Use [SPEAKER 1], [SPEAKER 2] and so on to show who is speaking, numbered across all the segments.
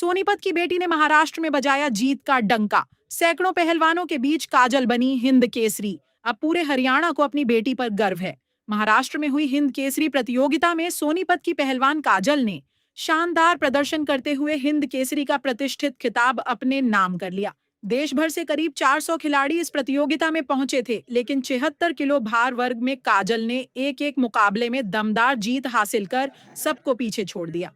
[SPEAKER 1] सोनीपत की बेटी ने महाराष्ट्र में बजाया जीत का डंका। सैकड़ों पहलवानों के बीच काजल बनी हिंद केसरी। अब पूरे हरियाणा को अपनी बेटी पर गर्व है। महाराष्ट्र में हुई हिंद केसरी प्रतियोगिता में सोनीपत की पहलवान काजल ने शानदार प्रदर्शन करते हुए हिंद केसरी का प्रतिष्ठित खिताब अपने नाम कर लिया। देश भर से करीब 400 खिलाड़ी इस प्रतियोगिता में पहुंचे थे, लेकिन 76 किलो भार वर्ग में काजल ने एक मुकाबले में दमदार जीत हासिल कर सबको पीछे छोड़ दिया।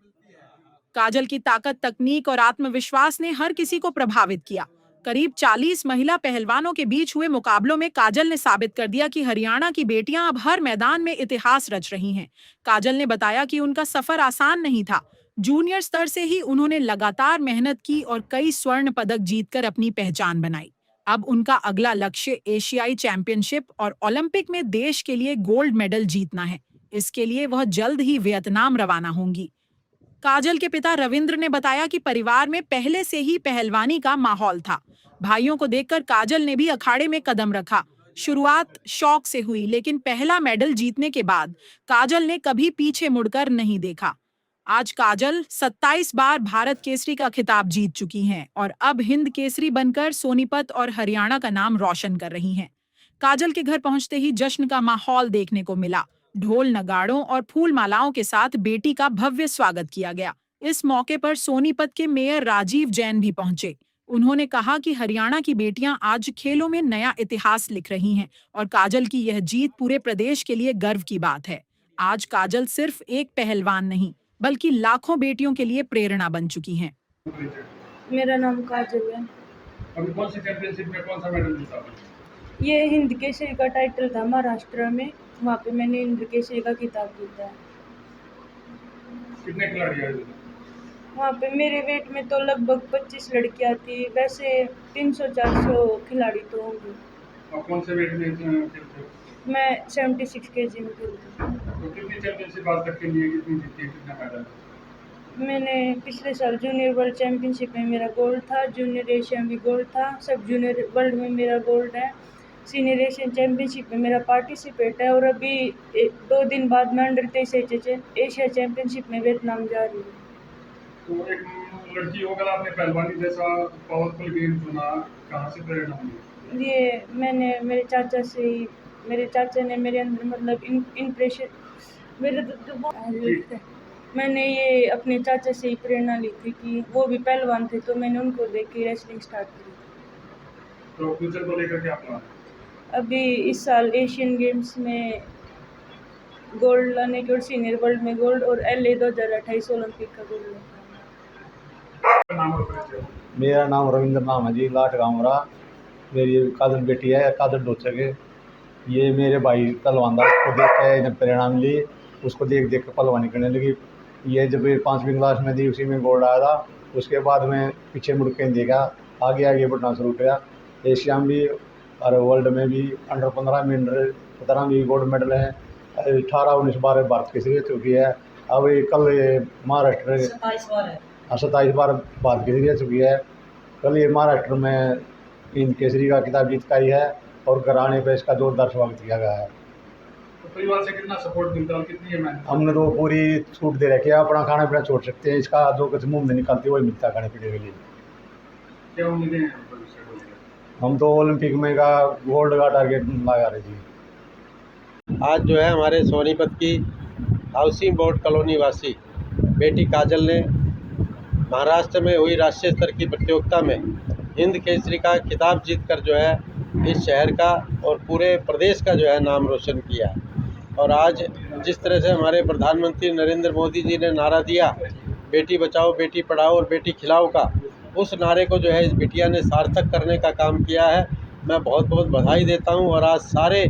[SPEAKER 1] काजल की ताकत, तकनीक और आत्मविश्वास ने हर किसी को प्रभावित किया। करीब 40 महिला पहलवानों के बीच हुए मुकाबलों में काजल ने साबित कर दिया कि हरियाणा की बेटियां अब हर मैदान में इतिहास रच रही हैं। काजल ने बताया कि उनका सफर आसान नहीं था। जूनियर स्तर से ही उन्होंने लगातार मेहनत की और कई स्वर्ण पदक जीतकर अपनी पहचान बनाई। अब उनका अगला लक्ष्य एशियाई चैंपियनशिप और ओलंपिक में देश के लिए गोल्ड मेडल जीतना है। इसके लिए वह जल्द ही वियतनाम रवाना होंगी। काजल के पिता रविंद्र ने बताया कि परिवार में पहले से ही पहलवानी का माहौल था। भाइयों को देखकर काजल ने भी अखाड़े में कदम रखा। शुरुआत शौक से हुई, लेकिन पहला मेडल जीतने के बाद काजल ने कभी पीछे मुड़कर नहीं देखा। आज काजल 27 बार भारत केसरी का खिताब जीत चुकी हैं और अब हिंद केसरी बनकर सोनीपत और हरियाणा का नाम रोशन कर रही हैं। काजल के घर पहुंचते ही जश्न का माहौल देखने को मिला। ढोल नगाड़ों और फूल मालाओं के साथ बेटी का भव्य स्वागत किया गया। इस मौके पर सोनीपत के मेयर राजीव जैन भी पहुंचे। उन्होंने कहा कि हरियाणा की बेटियां आज खेलों में नया इतिहास लिख रही हैं और काजल की यह जीत पूरे प्रदेश के लिए गर्व की बात है। आज काजल सिर्फ एक पहलवान नहीं, बल्कि लाखों बेटियों के लिए प्रेरणा बन चुकी हैं।
[SPEAKER 2] मेरा नाम काजल है।
[SPEAKER 3] अभी कौन सी चैंपियनशिप में कौन सा मेडल जीता?
[SPEAKER 2] ये हिंद केसरी का टाइटल था महाराष्ट्र में, वहाँ पे मैंने हिंद केसरी का खिताब जीता है।
[SPEAKER 3] कितने खिलाड़ी आए थे?
[SPEAKER 2] वहाँ पे मेरे वेट में तो लगभग 25 लड़कियाँ थी, वैसे 300-400 खिलाड़ी तो होंगे।
[SPEAKER 3] और कौन से वेट में खेलते हो?
[SPEAKER 2] मैं 76 kg में खेलती हूँ।
[SPEAKER 3] तो कितनी चैंपियनशिप आज तक के लिए कितनी जीती है, कितना मेडल?
[SPEAKER 2] मैंने पिछले साल जूनियर वर्ल्ड चैंपियनशिप में मेरा गोल्ड था, जूनियर एशिया में भी गोल्ड था, सब जूनियर वर्ल्ड में मेरा गोल्ड है, सीनियर एशियन चैंपियनशिप में मेरा पार्टिसिपेट है और अभी 2 दिन बाद मैं अंडर 23 एशिया चैंपियनशिप में वियतनाम जा रही हूँ।
[SPEAKER 3] तो एक लड़की होकर आपने पहलवानी जैसा पावरफुल गेम चुना, कहाँ से प्रेरणा मिली?
[SPEAKER 2] ये मैंने मेरे चाचा ने मेरे अंदर मतलब इम्प्रेशन मैंने ये अपने चाचा से ही प्रेरणा ली थी कि वो भी पहलवान थे, तो मैंने उनको देख के रेसलिंग स्टार्ट की।
[SPEAKER 3] तो फ्यूचर को लेकर क्या प्लान?
[SPEAKER 2] अभी इस साल एशियन गेम्स में गोल्ड लाने की और सीनियर वर्ल्ड में गोल्ड और LA 2028 ओलंपिक का गोल्ड लेना।
[SPEAKER 3] नाम और परिचय?
[SPEAKER 4] मेरा नाम रविंद्र नाम है जी, लाट गाँवरा। मेरी काजल बेटी है, काजल डोचके। ये मेरे भाई पहलवान था, उसको देख के जब प्रेरणा मिली, उसको देख देख के पहलवानी करने लगी। ये जब 5वीं क्लास में थी, उसी में गोल्ड आया था। उसके बाद में पीछे मुड़ के देखा, आगे आगे बढ़ना शुरू किया। एशिया में भी और वर्ल्ड में भी अंडर 15 में, अंडर 17 में भी गोल्ड मेडल है। 18, 19, 12 भारत केसरी रह चुकी है। अब कल महाराष्ट्र 27 बार भारत केसरी रह चुकी है। कल ये महाराष्ट्र में हिंद केसरी का खिताब जीत का ही है और घराने पे इसका जोरदार स्वागत किया गया है।
[SPEAKER 3] तो परिवार से कितना सपोर्ट मिलता है, कितनी है मेहनत?
[SPEAKER 4] हमने तो पूरी छूट दे रखी है, अपना खाना पीना छोड़ सकते हैं, इसका जो कुछ मुंह में निकलती है वही मिलता है खाने पीने के लिए।
[SPEAKER 3] क्या उम्मीदें हैं भविष्य को लेकर?
[SPEAKER 4] हम तो ओलंपिक में का गोल्ड का टारगेट लगा रहे जी।
[SPEAKER 5] आज जो है हमारे सोनीपत की हाउसिंग बोर्ड कॉलोनी वासी बेटी काजल ने महाराष्ट्र में हुई राष्ट्रीय स्तर की प्रतियोगिता में हिंद केसरी का खिताब जीतकर जो है इस शहर का और पूरे प्रदेश का जो है नाम रोशन किया। और आज जिस तरह से हमारे प्रधानमंत्री नरेंद्र मोदी जी ने नारा दिया, बेटी बचाओ बेटी पढ़ाओ और बेटी खिलाओ का, उस नारे को जो है इस बिटिया ने सार्थक करने का काम किया है। मैं बहुत बहुत बधाई देता हूं। और आज सारे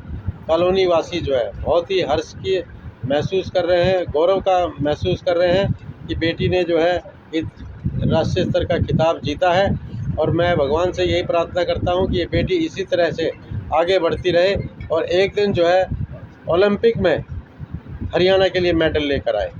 [SPEAKER 5] कॉलोनी वासी जो है बहुत ही हर्ष की महसूस कर रहे हैं, गौरव का महसूस कर रहे हैं कि बेटी ने जो है इस राष्ट्रीय स्तर का खिताब जीता है। और मैं भगवान से यही प्रार्थना करता हूं कि ये बेटी इसी तरह से आगे बढ़ती रहे और एक दिन जो है ओलंपिक में हरियाणा के लिए मेडल लेकर आए।